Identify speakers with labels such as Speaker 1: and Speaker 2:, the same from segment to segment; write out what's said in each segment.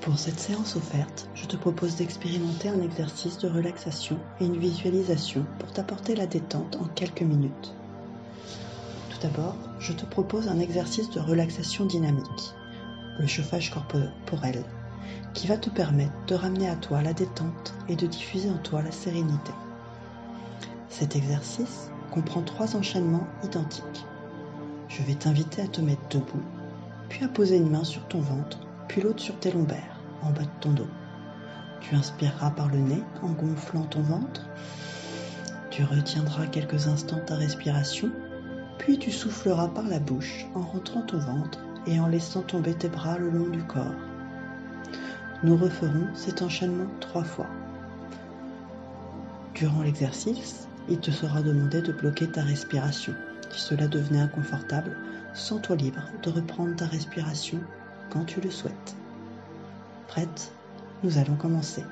Speaker 1: Pour cette séance offerte, je te propose d'expérimenter un exercice de relaxation et une visualisation pour t'apporter la détente en quelques minutes. Tout d'abord, je te propose un exercice de relaxation dynamique, le chauffage corporel, qui va te permettre de ramener à toi la détente et de diffuser en toi la sérénité. Cet exercice comprend 3 enchaînements identiques. Je vais t'inviter à te mettre debout, puis à poser une main sur ton ventre, puis l'autre sur tes lombaires, en bas de ton dos. Tu inspireras par le nez en gonflant ton ventre. Tu retiendras quelques instants ta respiration, puis tu souffleras par la bouche en rentrant ton ventre et en laissant tomber tes bras le long du corps. Nous referons cet enchaînement 3 fois. Durant l'exercice, il te sera demandé de bloquer ta respiration. Si cela devenait inconfortable, sens-toi libre de reprendre ta respiration quand tu le souhaites. Prête ? Nous allons commencer.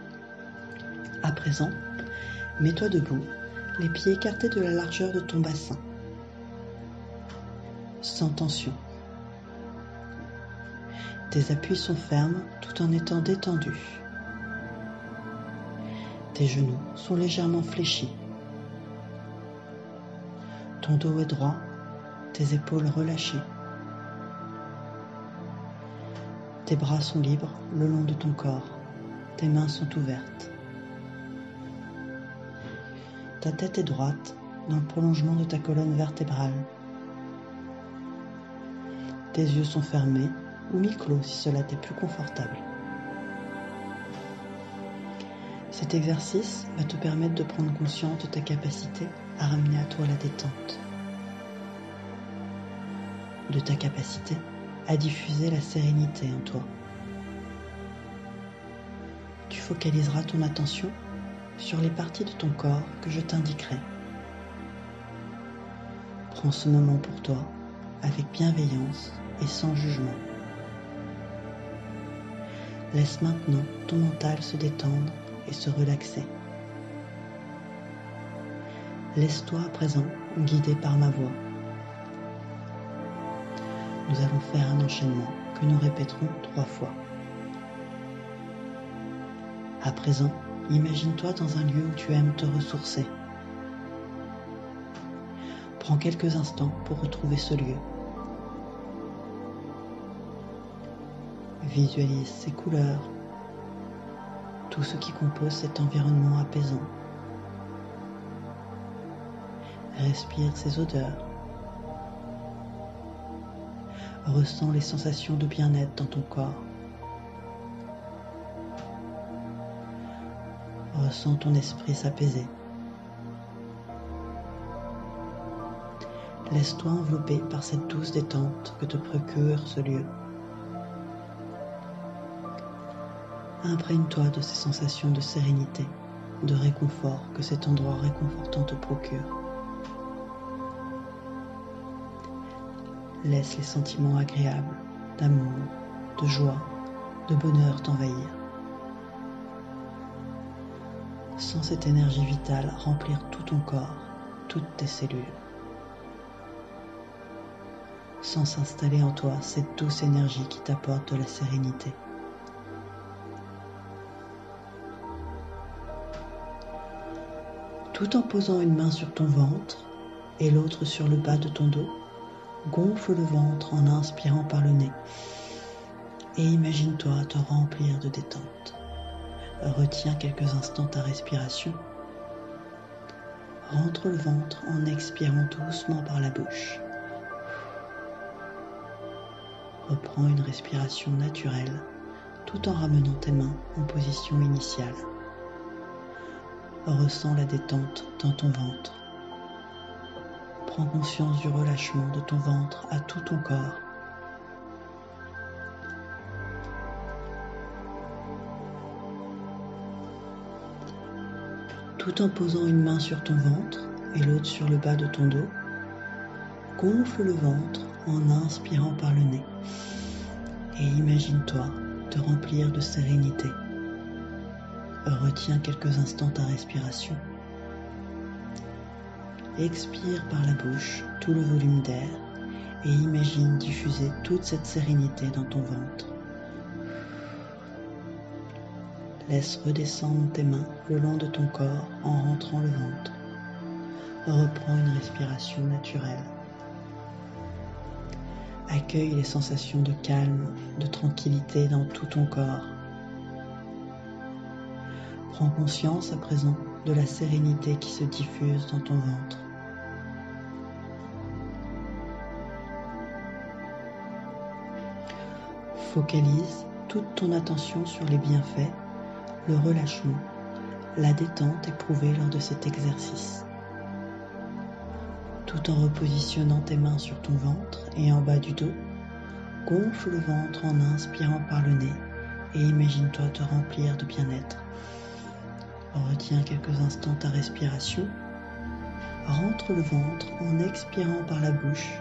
Speaker 1: À présent, mets-toi debout, les pieds écartés de la largeur de ton bassin. Sans tension. Tes appuis sont fermes tout en étant détendus. Tes genoux sont légèrement fléchis. Ton dos est droit, tes épaules relâchées. Tes bras sont libres le long de ton corps. Tes mains sont ouvertes. Ta tête est droite dans le prolongement de ta colonne vertébrale. Tes yeux sont fermés ou mi-clos si cela t'est plus confortable. Cet exercice va te permettre de prendre conscience de ta capacité à ramener à toi la détente, de ta capacité à diffuser la sérénité en toi. Tu focaliseras ton attention sur les parties de ton corps que je t'indiquerai. Prends ce moment pour toi avec bienveillance et sans jugement. Laisse maintenant ton mental se détendre et se relaxer. Laisse-toi à présent guider par ma voix. Nous allons faire un enchaînement que nous répéterons 3 fois. À présent, imagine-toi dans un lieu où tu aimes te ressourcer. Prends quelques instants pour retrouver ce lieu. Visualise ses couleurs, tout ce qui compose cet environnement apaisant. Respire ses odeurs. Ressens les sensations de bien-être dans ton corps. Ressens ton esprit s'apaiser. Laisse-toi envelopper par cette douce détente que te procure ce lieu. Imprègne-toi de ces sensations de sérénité, de réconfort que cet endroit réconfortant te procure. Laisse les sentiments agréables, d'amour, de joie, de bonheur t'envahir. Sens cette énergie vitale remplir tout ton corps, toutes tes cellules. Sens s'installer en toi cette douce énergie qui t'apporte de la sérénité. Tout en posant une main sur ton ventre et l'autre sur le bas de ton dos, gonfle le ventre en inspirant par le nez et imagine-toi te remplir de détente. Retiens quelques instants ta respiration. Rentre le ventre en expirant doucement par la bouche. Reprends une respiration naturelle tout en ramenant tes mains en position initiale. Ressens la détente dans ton ventre. Prends conscience du relâchement de ton ventre à tout ton corps. Tout en posant une main sur ton ventre et l'autre sur le bas de ton dos, gonfle le ventre en inspirant par le nez et imagine-toi te remplir de sérénité. Retiens quelques instants ta respiration. Expire par la bouche tout le volume d'air et imagine diffuser toute cette sérénité dans ton ventre. Laisse redescendre tes mains le long de ton corps en rentrant le ventre. Reprends une respiration naturelle. Accueille les sensations de calme, de tranquillité dans tout ton corps. Prends conscience à présent de la sérénité qui se diffuse dans ton ventre. Focalise toute ton attention sur les bienfaits, le relâchement, la détente éprouvée lors de cet exercice. Tout en repositionnant tes mains sur ton ventre et en bas du dos, gonfle le ventre en inspirant par le nez et imagine-toi te remplir de bien-être. Retiens quelques instants ta respiration. Rentre le ventre en expirant par la bouche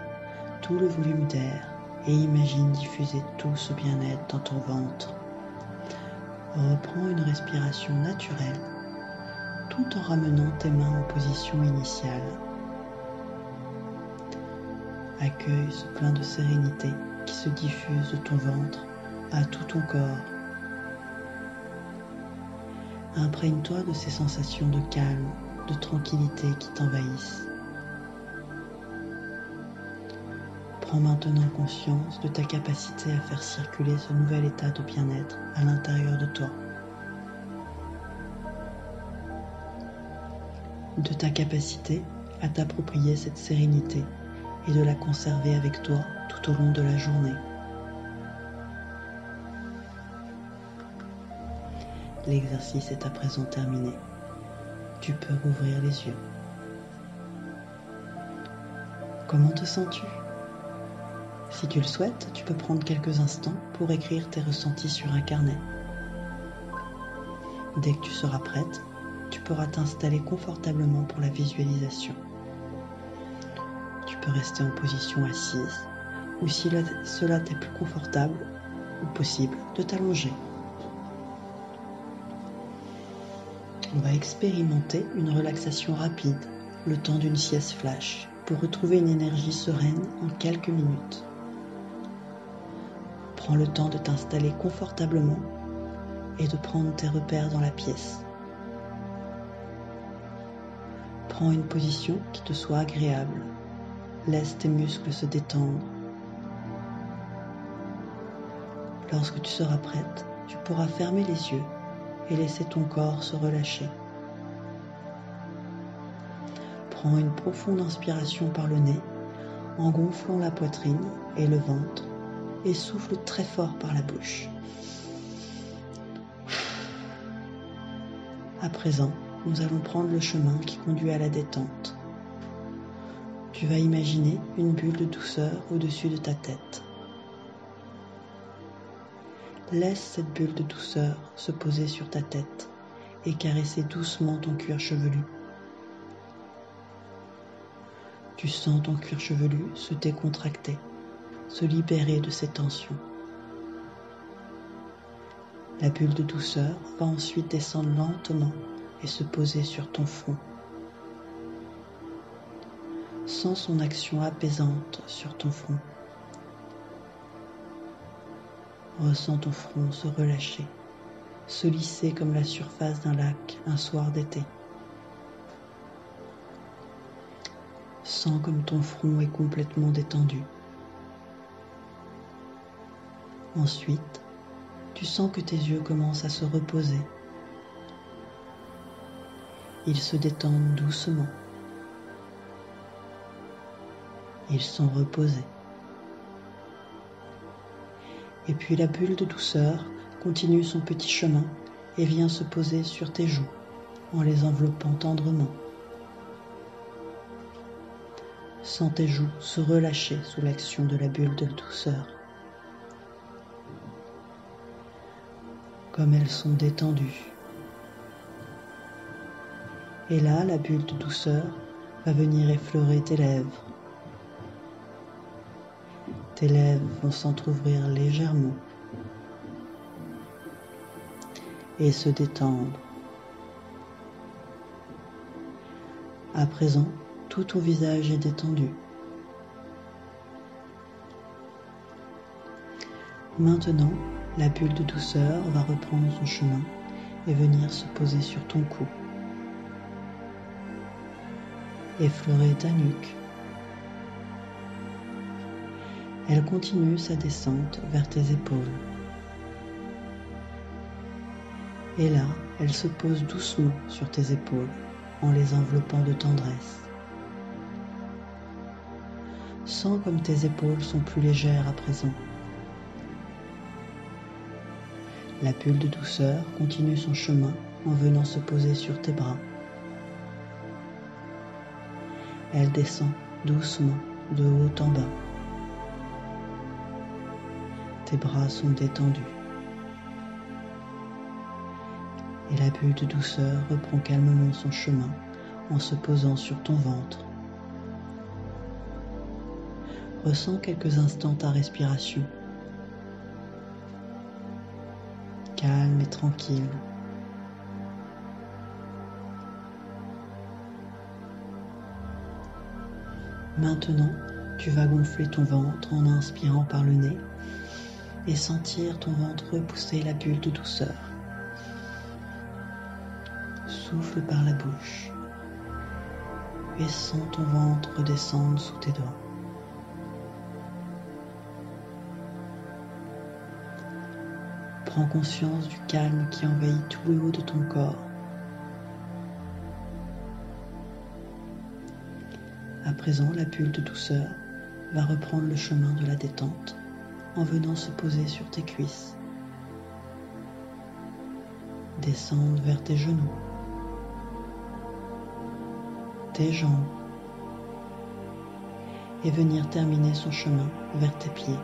Speaker 1: tout le volume d'air et imagine diffuser tout ce bien-être dans ton ventre. Reprends une respiration naturelle tout en ramenant tes mains en position initiale. Accueille ce plein de sérénité qui se diffuse de ton ventre à tout ton corps. Imprègne-toi de ces sensations de calme, de tranquillité qui t'envahissent. Prends maintenant conscience de ta capacité à faire circuler ce nouvel état de bien-être à l'intérieur de toi. De ta capacité à t'approprier cette sérénité et de la conserver avec toi tout au long de la journée. L'exercice est à présent terminé. Tu peux rouvrir les yeux. Comment te sens-tu ? Si tu le souhaites, tu peux prendre quelques instants pour écrire tes ressentis sur un carnet. Dès que tu seras prête, tu pourras t'installer confortablement pour la visualisation. Tu peux rester en position assise ou si cela t'est plus confortable ou possible de t'allonger. On va expérimenter une relaxation rapide, le temps d'une sieste flash, pour retrouver une énergie sereine en quelques minutes. Prends le temps de t'installer confortablement et de prendre tes repères dans la pièce. Prends une position qui te soit agréable. Laisse tes muscles se détendre. Lorsque tu seras prête, tu pourras fermer les yeux et laisser ton corps se relâcher. Prends une profonde inspiration par le nez en gonflant la poitrine et le ventre et souffle très fort par la bouche. À présent, nous allons prendre le chemin qui conduit à la détente. Tu vas imaginer une bulle de douceur au-dessus de ta tête. Laisse cette bulle de douceur se poser sur ta tête et caresser doucement ton cuir chevelu. Tu sens ton cuir chevelu se décontracter, se libérer de ses tensions. La bulle de douceur va ensuite descendre lentement et se poser sur ton front. Sens son action apaisante sur ton front. Ressens ton front se relâcher, se lisser comme la surface d'un lac un soir d'été. Sens comme ton front est complètement détendu. Ensuite, tu sens que tes yeux commencent à se reposer. Ils se détendent doucement. Ils sont reposés. Et puis la bulle de douceur continue son petit chemin et vient se poser sur tes joues en les enveloppant tendrement. Sens tes joues se relâcher sous l'action de la bulle de douceur. Comme elles sont détendues. Et là, la bulle de douceur va venir effleurer tes lèvres. Tes lèvres vont s'entrouvrir légèrement et se détendre. À présent, tout ton visage est détendu. Maintenant, la bulle de douceur va reprendre son chemin et venir se poser sur ton cou. Effleurer ta nuque. Elle continue sa descente vers tes épaules. Et là, elle se pose doucement sur tes épaules en les enveloppant de tendresse. Sens comme tes épaules sont plus légères à présent. La bulle de douceur continue son chemin en venant se poser sur tes bras. Elle descend doucement de haut en bas. Tes bras sont détendus. Et la bulle de douceur reprend calmement son chemin en se posant sur ton ventre. Ressens quelques instants ta respiration. Calme et tranquille. Maintenant, tu vas gonfler ton ventre en inspirant par le nez et sentir ton ventre repousser la bulle de douceur. Souffle par la bouche et sens ton ventre redescendre sous tes doigts. Prends conscience du calme qui envahit tout le haut de ton corps. À présent, la bulle de douceur va reprendre le chemin de la détente en venant se poser sur tes cuisses, descendre vers tes genoux, tes jambes et venir terminer son chemin vers tes pieds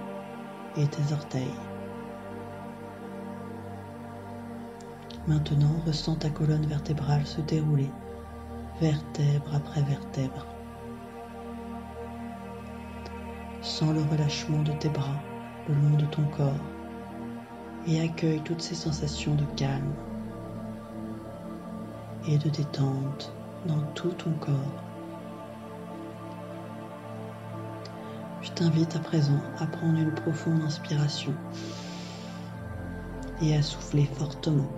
Speaker 1: et tes orteils. Maintenant, ressens ta colonne vertébrale se dérouler, vertèbre après vertèbre. Sens le relâchement de tes bras le long de ton corps et accueille toutes ces sensations de calme et de détente dans tout ton corps. Je t'invite à présent à prendre une profonde inspiration et à souffler fortement.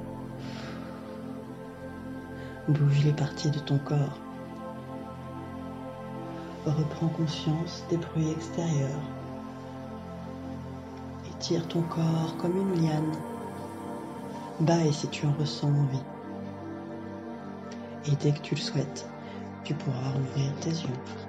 Speaker 1: Bouge les parties de ton corps. Reprends conscience des bruits extérieurs. Étire ton corps comme une liane. Bâille si tu en ressens l'envie. Et dès que tu le souhaites, tu pourras ouvrir tes yeux.